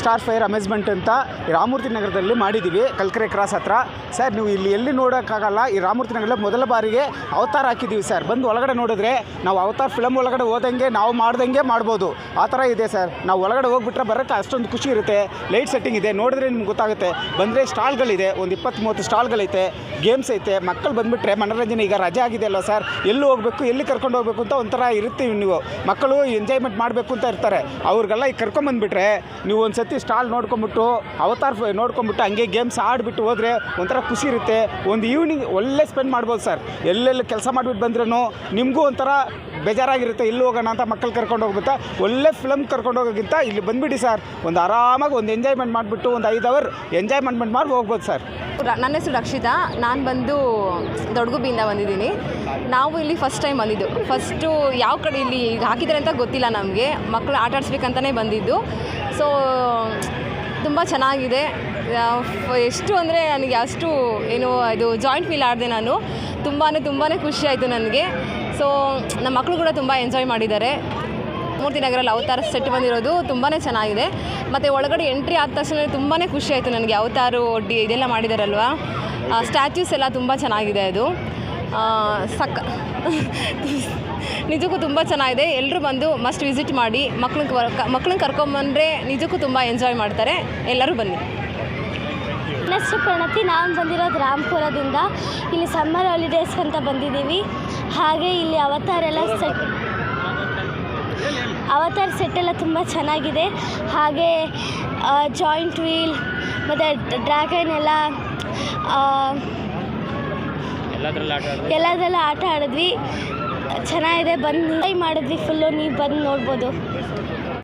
Star fire amusement ಅಂತ ರಾಮಮೂರ್ತಿ ನಗರದಲ್ಲಿ ಮಾಡಿದ್ದೀವಿ, ಕಲ್ಕೆರೆ ಕ್ರಾಸ್ ಹತ್ರ. ಸರ್ ನೀವು ಇಲ್ಲಿ ಎಲ್ಲಿ ನೋಡೋಕ್ಕಾಗಲ್ಲ, ಈ ರಾಮಮೂರ್ತಿ ನಗರದಲ್ಲಿ ಮೊದಲ ಬಾರಿಗೆ ಅವತಾರ ಹಾಕಿದ್ದೀವಿ ಸರ್. ಬಂದು ಒಳಗಡೆ ನೋಡಿದ್ರೆ ನಾವು ಅವತಾರ ಫಿಲಮ್ ಒಳಗಡೆ ಹೋದಂಗೆ ನಾವು ಮಾಡ್ದಂಗೆ ಮಾಡ್ಬೋದು, ಆ ಥರ ಇದೆ ಸರ್. ನಾವು ಒಳಗಡೆ ಹೋಗ್ಬಿಟ್ರೆ ಬರೋಕ್ಕೆ ಅಷ್ಟೊಂದು ಖುಷಿ ಇರುತ್ತೆ. ಲೈಟ್ ಸೆಟ್ಟಿಂಗ್ ಇದೆ, ನೋಡಿದ್ರೆ ನಿಮ್ಗೆ ಗೊತ್ತಾಗುತ್ತೆ. ಬಂದರೆ ಸ್ಟಾಲ್ಗಳಿದೆ, ಒಂದು 20-30 ಸ್ಟಾಲ್ಗಳೈತೆ, ಗೇಮ್ಸ್ ಐತೆ. ಮಕ್ಕಳು ಬಂದುಬಿಟ್ರೆ ಮನೋರಂಜನೆ, ಈಗ ರಜೆ ಆಗಿದೆ ಅಲ್ವ ಸರ್, ಎಲ್ಲಿ ಹೋಗಬೇಕು ಎಲ್ಲಿ ಕರ್ಕೊಂಡು ಹೋಗಬೇಕು ಅಂತ ಒಂಥರ ಇರ್ತೀವಿ. ನೀವು ಮಕ್ಕಳು ಎಂಜಾಯ್ಮೆಂಟ್ ಮಾಡಬೇಕು ಅಂತ ಇರ್ತಾರೆ, ಅವ್ರಿಗೆಲ್ಲ ಈಗ ಕರ್ಕೊಂಬಂದುಬಿಟ್ರೆ ನೀವು ಒಂದು ಸತಿ ಸ್ಟಾಲ್ ನೋಡ್ಕೊಂಬಿಟ್ಟು ಅವತಾರ ನೋಡ್ಕೊಂಬಿಟ್ಟು ಹಂಗೆ ಗೇಮ್ಸ್ ಆಡಿಬಿಟ್ಟು ಹೋದರೆ ಒಂಥರ ಖುಷಿ ಇರುತ್ತೆ. ಒಂದು ಈವ್ನಿಂಗ್ ಒಳ್ಳೆ ಸ್ಪೆಂಡ್ ಮಾಡ್ಬೋದು ಸರ್. ಎಲ್ಲೆಲ್ಲಿ ಕೆಲಸ ಮಾಡಿಬಿಟ್ಟು ಬಂದ್ರೂ ನಿಮಗೂ ಒಂಥರ ಬೇಜಾರಾಗಿರುತ್ತೆ, ಎಲ್ಲಿ ಹೋಗೋಣ ಅಂತ ಮಕ್ಕಳು ಕರ್ಕೊಂಡು ಹೋಗ್ಬಿಟ್ಟು. ಒಳ್ಳೆ ಫಿಲಮ್ ಕರ್ಕೊಂಡು ಹೋಗೋಕ್ಕಿಂತ ಇಲ್ಲಿ ಬಂದುಬಿಡಿ ಸರ್, ಒಂದು ಆರಾಮಾಗಿ ಒಂದು ಎಂಜಾಯ್ಮೆಂಟ್ ಮಾಡಿಬಿಟ್ಟು ಒಂದು 5 ಅವರ್ ಎಂಜಾಯ್ಮೆಂಟ್ ಮಾಡಿ ಹೋಗ್ಬೋದು ಸರ್. ನನ್ನ ಹೆಸರು ರಕ್ಷಿತಾ, ನಾನು ಬಂದು ದೊಡ್ಡಗುಬ್ಬಿಯಿಂದ ಬಂದಿದ್ದೀನಿ. ನಾವು ಇಲ್ಲಿ ಫಸ್ಟ್ ಟೈಮ್ ಬಂದಿದ್ದು. ಫಸ್ಟು ಯಾವ ಕಡೆ ಇಲ್ಲಿ ಹಾಕಿದ್ದಾರೆ ಅಂತ ಗೊತ್ತಿಲ್ಲ ನಮಗೆ, ಮಕ್ಕಳು ಆಟ ಆಡಿಸ್ಬೇಕಂತಲೇ ಬಂದಿದ್ದು. ಸೊ ತುಂಬ ಚೆನ್ನಾಗಿದೆ. ಎಷ್ಟು ಅಂದರೆ ನನಗೆ ಅಷ್ಟು ಏನು ಇದು ಜಾಯಿಂಟ್ ಫೀಲ್ ಆಡಿದೆ ನಾನು. ತುಂಬಾ ಖುಷಿ ಆಯಿತು ನನಗೆ. ಸೊ ನಮ್ಮ ಮಕ್ಕಳು ಕೂಡ ತುಂಬ ಎಂಜಾಯ್ ಮಾಡಿದ್ದಾರೆ. ಮೂರ್ತಿ ನಗರಲ್ಲಿ ಅವತಾರ ಸೆಟ್ ಬಂದಿರೋದು ತುಂಬಾ ಚೆನ್ನಾಗಿದೆ. ಮತ್ತು ಒಳಗಡೆ ಎಂಟ್ರಿ ಆದ ತಕ್ಷಣ ತುಂಬಾ ಖುಷಿ ಆಯಿತು ನನಗೆ. ಅವತಾರು ಇದೆಲ್ಲ ಮಾಡಿದಾರಲ್ವ, ಸ್ಟ್ಯಾಚ್ಯೂಸ್ ಎಲ್ಲ ತುಂಬ ಚೆನ್ನಾಗಿದೆ. ಅದು ನಿಜಕ್ಕೂ ತುಂಬ ಚೆನ್ನಾಗಿದೆ. ಎಲ್ಲರೂ ಬಂದು ಮಸ್ಟ್ ವಿಸಿಟ್ ಮಾಡಿ, ಮಕ್ಕಳನ್ನ ಕರ್ಕೊಂಬಂದರೆ ನಿಜಕ್ಕೂ ತುಂಬ ಎಂಜಾಯ್ ಮಾಡ್ತಾರೆ. ಎಲ್ಲರೂ ಬನ್ನಿ. ನನ್ನ ಹೆಸರು ಪ್ರಣತಿ, ನಾನು ಬಂದಿರೋದು ರಾಮಪುರದಿಂದ. ಇಲ್ಲಿ ಸಮ್ಮರ್ ಹಾಲಿಡೇಸ್ ಅಂತ ಬಂದಿದ್ದೀವಿ. ಹಾಗೆ ಇಲ್ಲಿ ಅವತಾರ ಸೆಟ್ ಎಲ್ಲ ತುಂಬ ಚೆನ್ನಾಗಿದೆ. ಹಾಗೆ ಜಾಯಿಂಟ್ ವೀಲ್ ಮತ್ತು ಡ್ರ್ಯಾಗನ್ ಎಲ್ಲ ಎಲ್ಲದರಲ್ಲ ಆಟ ಆಡಿದ್ವಿ. ಚೆನ್ನಾಗಿದೆ, ಬಂದು ಎಂಜಾಯ್ ಮಾಡಿದ್ವಿ ಫುಲ್ಲು. ನೀವು ಬಂದು ನೋಡ್ಬೋದು.